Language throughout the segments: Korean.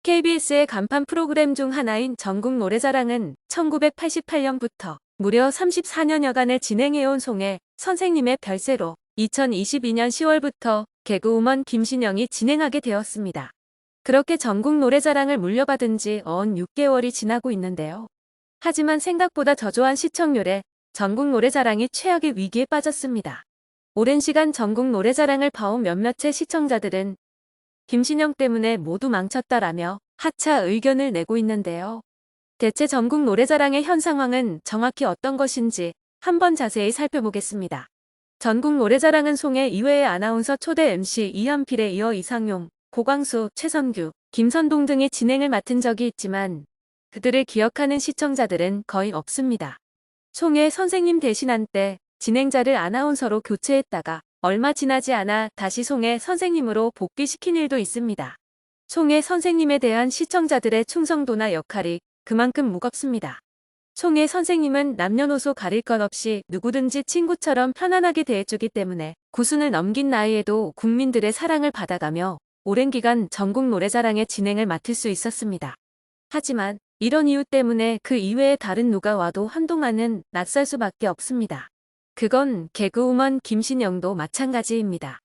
KBS의 간판 프로그램 중 하나인 전국 노래자랑은 1988년부터 무려 34년여간을 진행해온 송혜 선생님의 별세로 2022년 10월부터 개그우먼 김신영이 진행하게 되었습니다. 그렇게 전국 노래자랑을 물려받은 지 어언 6개월이 지나고 있는데요. 하지만 생각보다 저조한 시청률에 전국 노래자랑이 최악의 위기에 빠졌습니다. 오랜 시간 전국 노래자랑을 봐온 몇몇의 시청자들은 김신영 때문에 모두 망쳤다라며 하차 의견을 내고 있는데요. 대체 전국 노래자랑의 현 상황은 정확히 어떤 것인지 한번 자세히 살펴보겠습니다. 전국 노래자랑은 송혜 이외의 아나운서 초대 MC 이한필에 이어 이상용, 고광수, 최선규, 김선동 등이 진행을 맡은 적이 있지만 그들을 기억하는 시청자들은 거의 없습니다. 송혜 선생님 대신 한때 진행자를 아나운서로 교체했다가 얼마 지나지 않아 다시 송혜 선생님으로 복귀시킨 일도 있습니다. 송혜 선생님에 대한 시청자들의 충성도나 역할이 그만큼 무겁습니다. 송혜 선생님은 남녀노소 가릴 것 없이 누구든지 친구처럼 편안하게 대해주기 때문에 9순을 넘긴 나이에도 국민들의 사랑을 받아가며 오랜 기간 전국 노래자랑의 진행을 맡을 수 있었습니다. 하지만 이런 이유 때문에 그 이외에 다른 누가 와도 한동안은 낯설 수밖에 없습니다. 그건 개그우먼 김신영도 마찬가지입니다.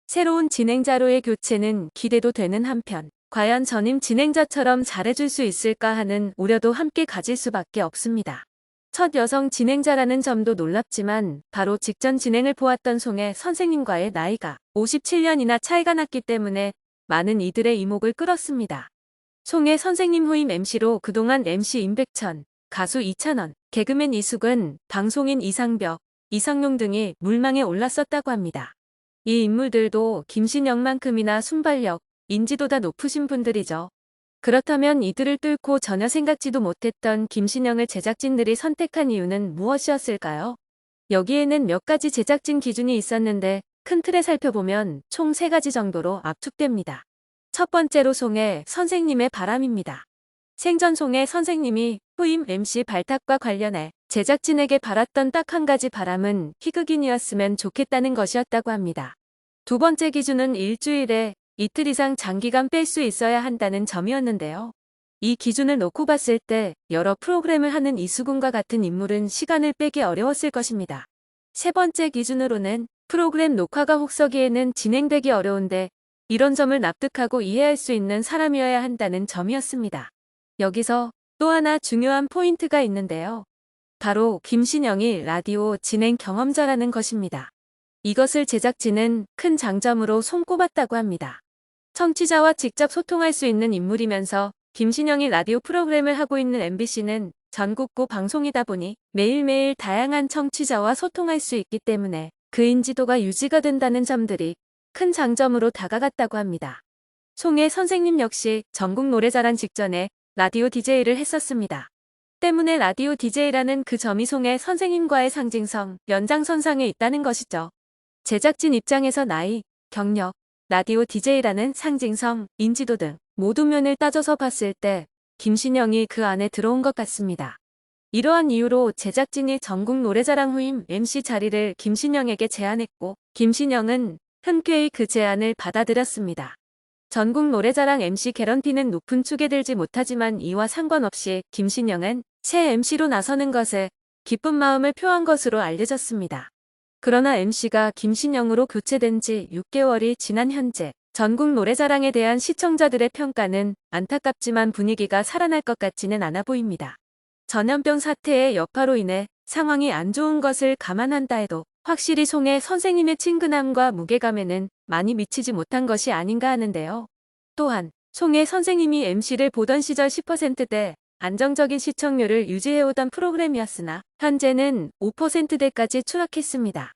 새로운 진행자로의 교체는 기대도 되는 한편 과연 전임 진행자처럼 잘해줄 수 있을까 하는 우려도 함께 가질 수밖에 없습니다. 첫 여성 진행자라는 점도 놀랍지만 바로 직전 진행을 보았던 송혜 선생님과의 나이가 57년이나 차이가 났기 때문에 많은 이들의 이목을 끌었습니다. 송혜 선생님 후임 MC로 그동안 MC 임백천, 가수 이찬원, 개그맨 이숙은, 방송인 이상벽, 이상용 등이 물망에 올랐었다고 합니다. 이 인물들도 김신영만큼이나 순발력, 인지도가 높으신 분들이죠. 그렇다면 이들을 뚫고 전혀 생각지도 못했던 김신영을 제작진들이 선택한 이유는 무엇이었을까요? 여기에는 몇 가지 제작진 기준이 있었는데 큰 틀에 살펴보면 총 3가지 정도로 압축됩니다. 첫 번째로 송혜 선생님의 바람입니다. 생전 송혜 선생님이 후임 MC 발탁과 관련해 제작진에게 바랐던 딱 한 가지 바람은 희극인이었으면 좋겠다는 것이었다고 합니다. 두 번째 기준은 일주일에 이틀 이상 장기간 뺄 수 있어야 한다는 점이었는데요. 이 기준을 놓고 봤을 때 여러 프로그램을 하는 이수근과 같은 인물은 시간을 빼기 어려웠을 것입니다. 세 번째 기준으로는 프로그램 녹화가 혹서기에는 진행되기 어려운데 이런 점을 납득하고 이해할 수 있는 사람이어야 한다는 점이었습니다. 여기서 또 하나 중요한 포인트가 있는데요. 바로 김신영이 라디오 진행 경험자라는 것입니다. 이것을 제작진은 큰 장점으로 손꼽았다고 합니다. 청취자와 직접 소통할 수 있는 인물이면서 김신영이 라디오 프로그램을 하고 있는 MBC는 전국구 방송이다 보니 매일매일 다양한 청취자와 소통할 수 있기 때문에 그 인지도가 유지가 된다는 점들이 큰 장점으로 다가갔다고 합니다. 송혜 선생님 역시 전국 노래자랑 직전에 라디오 DJ를 했었습니다. 때문에 라디오 DJ라는 그 점이 송혜 선생님과의 상징성, 연장선상에 있다는 것이죠. 제작진 입장에서 나이, 경력, 라디오 DJ라는 상징성, 인지도 등 모든 면을 따져서 봤을 때 김신영이 그 안에 들어온 것 같습니다. 이러한 이유로 제작진이 전국 노래자랑 후임 MC 자리를 김신영에게 제안했고 김신영은 흔쾌히 그 제안을 받아들였습니다. 전국 노래자랑 MC 개런티는 높은 축에 들지 못하지만 이와 상관없이 김신영은 새 MC로 나서는 것에 기쁜 마음을 표한 것으로 알려졌습니다. 그러나 MC가 김신영으로 교체된 지 6개월이 지난 현재 전국 노래자랑에 대한 시청자들의 평가는 안타깝지만 분위기가 살아날 것 같지는 않아 보입니다. 전염병 사태의 여파로 인해 상황이 안 좋은 것을 감안한다 해도 확실히 송혜 선생님의 친근함과 무게감에는 많이 미치지 못한 것이 아닌가 하는데요. 또한 송혜 선생님이 MC를 보던 시절 10%대 안정적인 시청률을 유지해오던 프로그램이었으나 현재는 5%대까지 추락했습니다.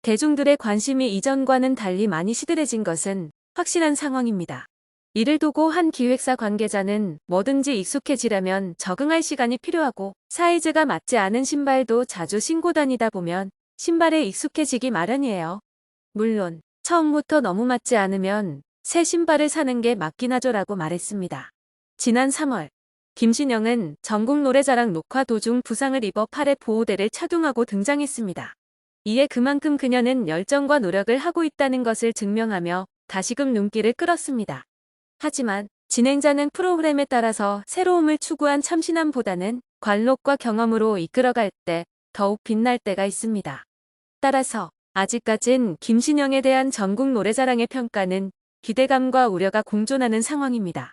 대중들의 관심이 이전과는 달리 많이 시들해진 것은 확실한 상황입니다. 이를 두고 한 기획사 관계자는 뭐든지 익숙해지려면 적응할 시간이 필요하고 사이즈가 맞지 않은 신발도 자주 신고 다니다 보면 신발에 익숙해지기 마련이에요. 물론 처음부터 너무 맞지 않으면 새 신발을 사는 게 맞긴 하죠라고 말했습니다. 지난 3월 김신영은 전국 노래자랑 녹화 도중 부상을 입어 팔에 보호대를 착용하고 등장했습니다. 이에 그만큼 그녀는 열정과 노력을 하고 있다는 것을 증명하며 다시금 눈길을 끌었습니다. 하지만 진행자는 프로그램에 따라서 새로움을 추구한 참신함보다는 관록과 경험으로 이끌어갈 때 더욱 빛날 때가 있습니다. 따라서 아직까진 김신영에 대한 전국 노래자랑의 평가는 기대감과 우려가 공존하는 상황입니다.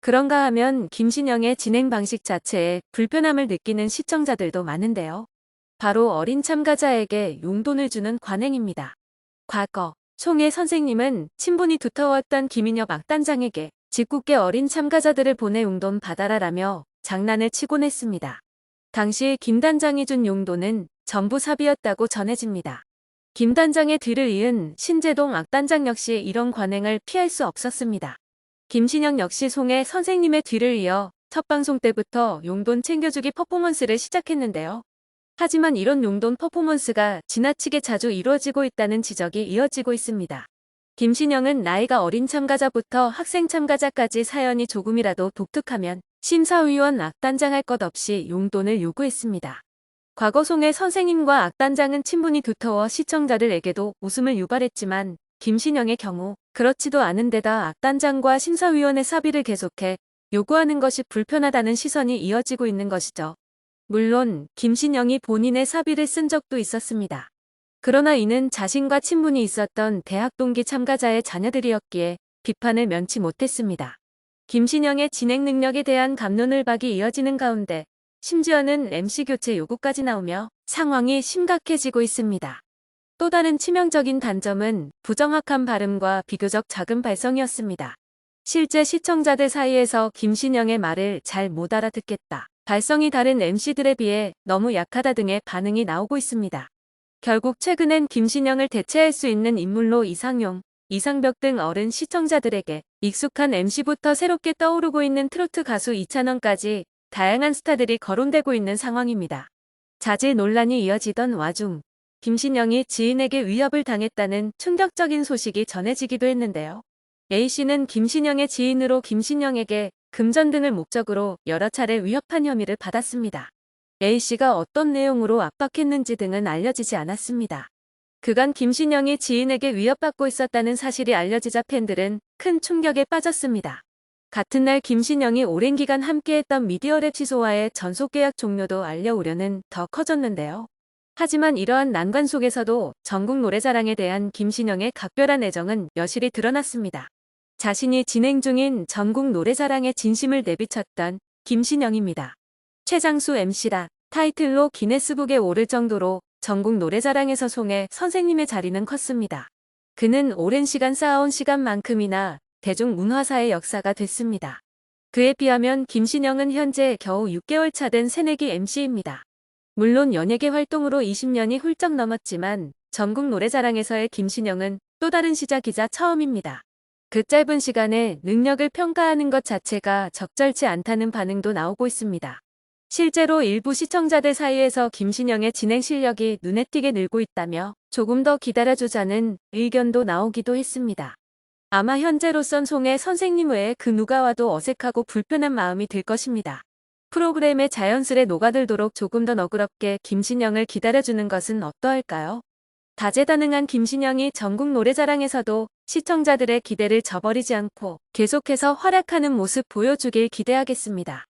그런가 하면 김신영의 진행 방식 자체에 불편함을 느끼는 시청자들도 많은데요. 바로 어린 참가자에게 용돈을 주는 관행입니다. 과거 송혜 선생님은 친분이 두터웠던 김인혁 악단장에게 짓궂게 어린 참가자들을 보내 용돈 받아라라며 장난을 치곤 했습니다. 당시 김 단장이 준 용돈은 전부 사비였다고 전해집니다. 김 단장의 뒤를 이은 신재동 악단장 역시 이런 관행을 피할 수 없었습니다. 김신영 역시 송혜 선생님의 뒤를 이어 첫 방송 때부터 용돈 챙겨주기 퍼포먼스를 시작했는데요. 하지만 이런 용돈 퍼포먼스가 지나치게 자주 이루어지고 있다는 지적이 이어지고 있습니다. 김신영은 나이가 어린 참가자부터 학생 참가자까지 사연이 조금이라도 독특하면 심사위원 악단장할 것 없이 용돈을 요구했습니다. 과거 송혜 선생님과 악단장은 친분이 두터워 시청자들에게도 웃음을 유발했지만 김신영의 경우 그렇지도 않은 데다 악단장과 심사위원의 사비를 계속해 요구하는 것이 불편하다는 시선이 이어지고 있는 것이죠. 물론 김신영이 본인의 사비를 쓴 적도 있었습니다. 그러나 이는 자신과 친분이 있었던 대학 동기 참가자의 자녀들이었기에 비판을 면치 못했습니다. 김신영의 진행 능력에 대한 갑론을박이 이어지는 가운데 심지어는 MC 교체 요구까지 나오며 상황이 심각해지고 있습니다. 또 다른 치명적인 단점은 부정확한 발음과 비교적 작은 발성이었습니다. 실제 시청자들 사이에서 김신영의 말을 잘 못 알아듣겠다, 발성이 다른 MC들에 비해 너무 약하다 등의 반응이 나오고 있습니다. 결국 최근엔 김신영을 대체할 수 있는 인물로 이상용, 이상벽 등 어른 시청자들에게 익숙한 MC부터 새롭게 떠오르고 있는 트로트 가수 이찬원까지 다양한 스타들이 거론되고 있는 상황입니다. 자질 논란이 이어지던 와중 김신영이 지인에게 위협을 당했다는 충격적인 소식이 전해지기도 했는데요. A씨는 김신영의 지인으로 김신영에게 금전 등을 목적으로 여러 차례 위협한 혐의를 받았습니다. A씨가 어떤 내용으로 압박했는지 등은 알려지지 않았습니다. 그간 김신영이 지인에게 위협받고 있었다는 사실이 알려지자 팬들은 큰 충격에 빠졌습니다. 같은 날 김신영이 오랜 기간 함께했던 미디어랩 취소와의 전속계약 종료도 알려오려는 더 커졌는데요. 하지만 이러한 난관 속에서도 전국 노래자랑에 대한 김신영의 각별한 애정은 여실히 드러났습니다. 자신이 진행 중인 전국 노래자랑에 진심을 내비쳤던 김신영입니다. 최장수 MC라 타이틀로 기네스북에 오를 정도로 전국 노래자랑에서 송혜 선생님의 자리는 컸습니다. 그는 오랜 시간 쌓아온 시간만큼이나 대중문화사의 역사가 됐습니다. 그에 비하면 김신영은 현재 겨우 6개월 차 된 새내기 MC입니다. 물론 연예계 활동으로 20년이 훌쩍 넘었지만 전국 노래자랑에서의 김신영은 또 다른 시작이자 처음입니다. 그 짧은 시간에 능력을 평가하는 것 자체가 적절치 않다는 반응도 나오고 있습니다. 실제로 일부 시청자들 사이에서 김신영의 진행 실력이 눈에 띄게 늘고 있다며 조금 더 기다려주자는 의견도 나오기도 했습니다. 아마 현재로선 송혜 선생님 외에 그 누가 와도 어색하고 불편한 마음이 들 것입니다. 프로그램에 자연스레 녹아들도록 조금 더 너그럽게 김신영을 기다려주는 것은 어떠할까요? 다재다능한 김신영이 전국 노래자랑에서도 시청자들의 기대를 저버리지 않고 계속해서 활약하는 모습 보여주길 기대하겠습니다.